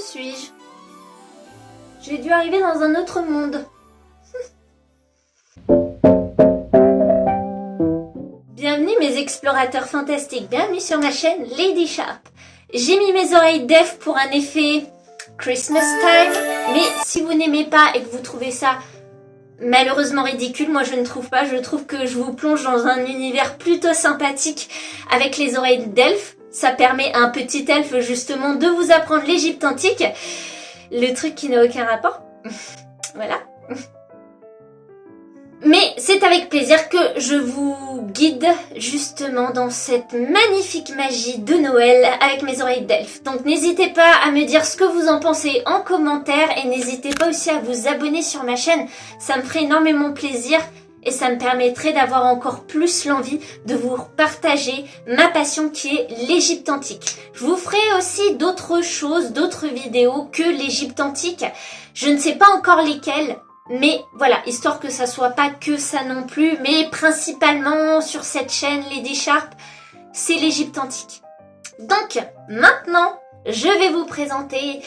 suis-je? J'ai dû arriver dans un autre monde. Bienvenue mes explorateurs fantastiques, bienvenue sur ma chaîne Lady Sharp. J'ai mis mes oreilles d'elfe pour un effet Christmas time, mais si vous n'aimez pas et que vous trouvez ça malheureusement ridicule, moi je ne trouve pas, je trouve que je vous plonge dans un univers plutôt sympathique avec les oreilles d'elfe. Ça permet à un petit elfe justement de vous apprendre l'Égypte antique, le truc qui n'a aucun rapport, voilà. Mais c'est avec plaisir que je vous guide justement dans cette magnifique magie de Noël avec mes oreilles d'elfe. Donc n'hésitez pas à me dire ce que vous en pensez en commentaire et n'hésitez pas aussi à vous abonner sur ma chaîne. Ça me ferait énormément plaisir et ça me permettrait d'avoir encore plus l'envie de vous partager ma passion qui est l'Égypte antique. Je vous ferai aussi d'autres choses, d'autres vidéos que l'Égypte antique. Je ne sais pas encore lesquelles. Mais voilà, histoire que ça soit pas que ça non plus, mais principalement sur cette chaîne Lady Sharp, c'est l'Égypte antique. Donc, maintenant, je vais vous présenter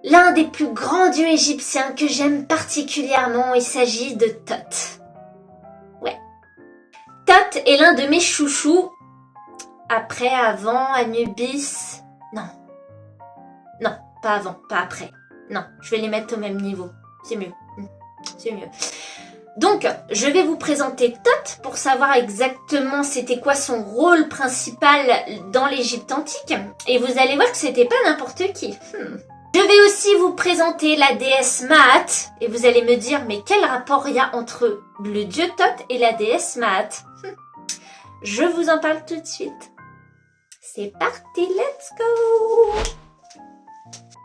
l'un des plus grands dieux égyptiens que j'aime particulièrement. Il s'agit de Thoth. Ouais. Thoth est l'un de mes chouchous. Après, avant, Anubis... Non. Non, pas avant, pas après. Non, je vais les mettre au même niveau. C'est mieux. C'est mieux. Donc, je vais vous présenter Thoth pour savoir exactement c'était quoi son rôle principal dans l'Égypte antique. Et vous allez voir que c'était pas n'importe qui. Je vais aussi vous présenter la déesse Maat. Et vous allez me dire, mais quel rapport il y a entre le dieu Thoth et la déesse Maat? Je vous en parle tout de suite. C'est parti, let's go!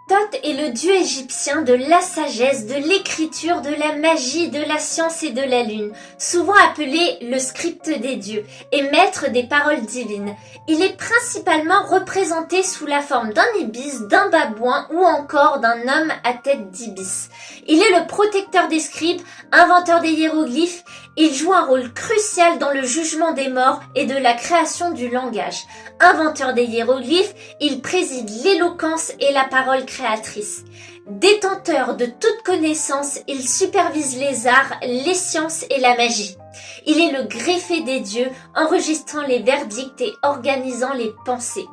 Thoth est le dieu égyptien de la sagesse, de l'écriture, de la magie, de la science et de la lune, souvent appelé le script des dieux et maître des paroles divines. Il est principalement représenté sous la forme d'un ibis, d'un babouin ou encore d'un homme à tête d'ibis. Il est le protecteur des scribes, inventeur des hiéroglyphes. Il joue un rôle crucial dans le jugement des morts et de la création du langage. Inventeur des hiéroglyphes, il préside l'éloquence et la parole créatrice. Détenteur de toute connaissance, il supervise les arts, les sciences et la magie. Il est le greffé des dieux, enregistrant les verdicts et organisant les pensées.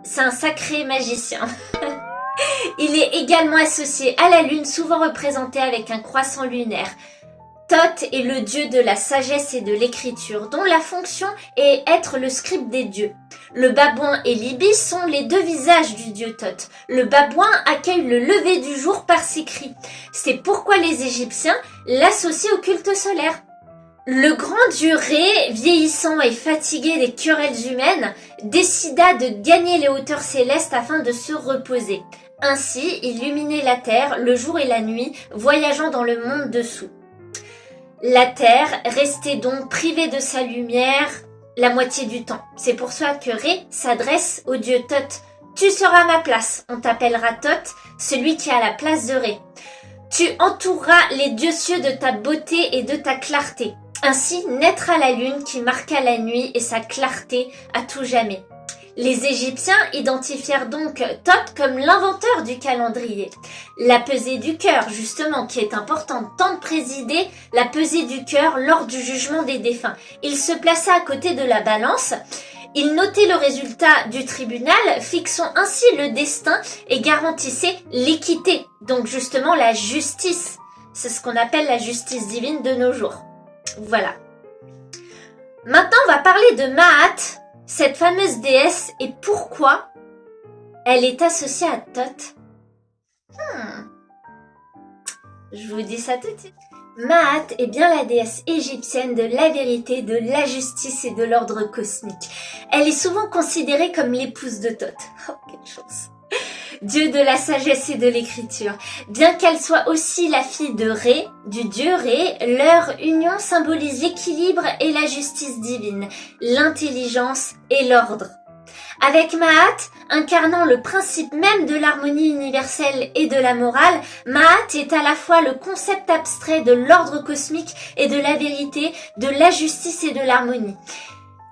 C'est un sacré magicien. Il est également associé à la lune, souvent représenté avec un croissant lunaire. Thoth est le dieu de la sagesse et de l'écriture, dont la fonction est être le scribe des dieux. Le babouin et l'ibis sont les deux visages du dieu Thoth. Le babouin accueille le lever du jour par ses cris. C'est pourquoi les Égyptiens l'associent au culte solaire. Le grand dieu Ré, vieillissant et fatigué des querelles humaines, décida de gagner les hauteurs célestes afin de se reposer. Ainsi, il illuminait la terre le jour et la nuit, voyageant dans le monde dessous. La terre restait donc privée de sa lumière la moitié du temps. C'est pour ça que Ré s'adresse au dieu Thoth. Tu seras à ma place, on t'appellera Thoth, celui qui a la place de Ré. Tu entoureras les dieux cieux de ta beauté et de ta clarté. Ainsi naîtra la lune qui marqua la nuit et sa clarté à tout jamais. Les Égyptiens identifièrent donc Thoth comme l'inventeur du calendrier. La pesée du cœur, justement, qui est importante, tant de présider la pesée du cœur lors du jugement des défunts. Il se plaça à côté de la balance. Il notait le résultat du tribunal, fixant ainsi le destin et garantissait l'équité, donc justement la justice. C'est ce qu'on appelle la justice divine de nos jours. Voilà. Maintenant, on va parler de Maat, cette fameuse déesse, et pourquoi elle est associée à Thoth. Je vous dis ça tout de suite. Maat est bien la déesse égyptienne de la vérité, de la justice et de l'ordre cosmique. Elle est souvent considérée comme l'épouse de Thoth. Oh, quelle chance! Dieu de la sagesse et de l'écriture. Bien qu'elle soit aussi la fille de Ré, du dieu Ré, leur union symbolise l'équilibre et la justice divine, l'intelligence et l'ordre. Avec Maat, incarnant le principe même de l'harmonie universelle et de la morale, Maat est à la fois le concept abstrait de l'ordre cosmique et de la vérité, de la justice et de l'harmonie.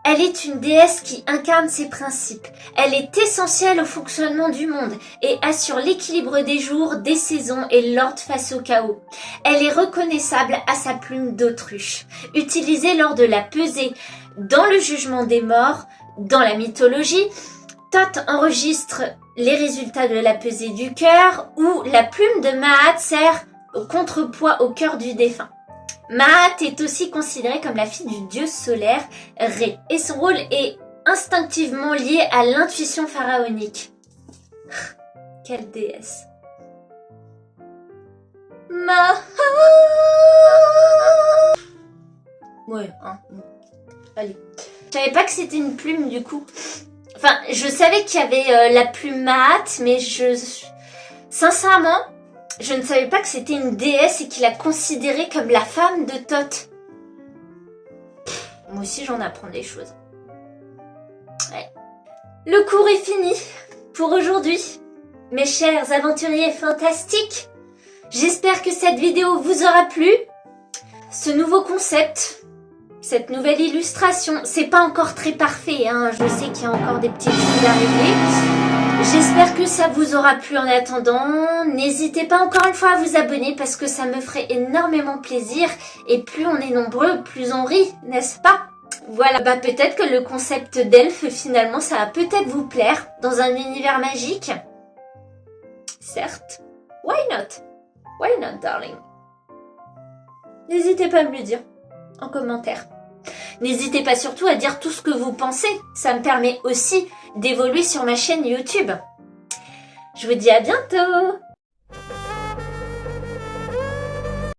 Elle est une déesse qui incarne ses principes. Elle est essentielle au fonctionnement du monde et assure l'équilibre des jours, des saisons et l'ordre face au chaos. Elle est reconnaissable à sa plume d'autruche, utilisée lors de la pesée, dans le jugement des morts, dans la mythologie. Thoth enregistre les résultats de la pesée du cœur, où la plume de Maat sert au contrepoids au cœur du défunt. Maat est aussi considérée comme la fille du dieu solaire Ré, et son rôle est instinctivement lié à l'intuition pharaonique. Quelle déesse. Maat. Ouais, hein. Allez. Je savais pas que c'était une plume du coup. Enfin, je savais qu'il y avait la plume Maat, mais sincèrement, je ne savais pas que c'était une déesse et qu'il la considérait comme la femme de Thoth. Moi aussi, j'en apprends des choses. Ouais. Le cours est fini pour aujourd'hui. Mes chers aventuriers fantastiques, j'espère que cette vidéo vous aura plu. Ce nouveau concept, cette nouvelle illustration, c'est pas encore très parfait, hein. Je sais qu'il y a encore des petites choses à régler. J'espère que ça vous aura plu en attendant. N'hésitez pas encore une fois à vous abonner parce que ça me ferait énormément plaisir. Et plus on est nombreux, plus on rit, n'est-ce pas? Voilà, bah peut-être que le concept d'elfe, finalement, ça va peut-être vous plaire dans un univers magique. Certes. Why not? Why not, darling? N'hésitez pas à me le dire en commentaire. N'hésitez pas surtout à dire tout ce que vous pensez. Ça me permet aussi d'évoluer sur ma chaîne YouTube. Je vous dis à bientôt!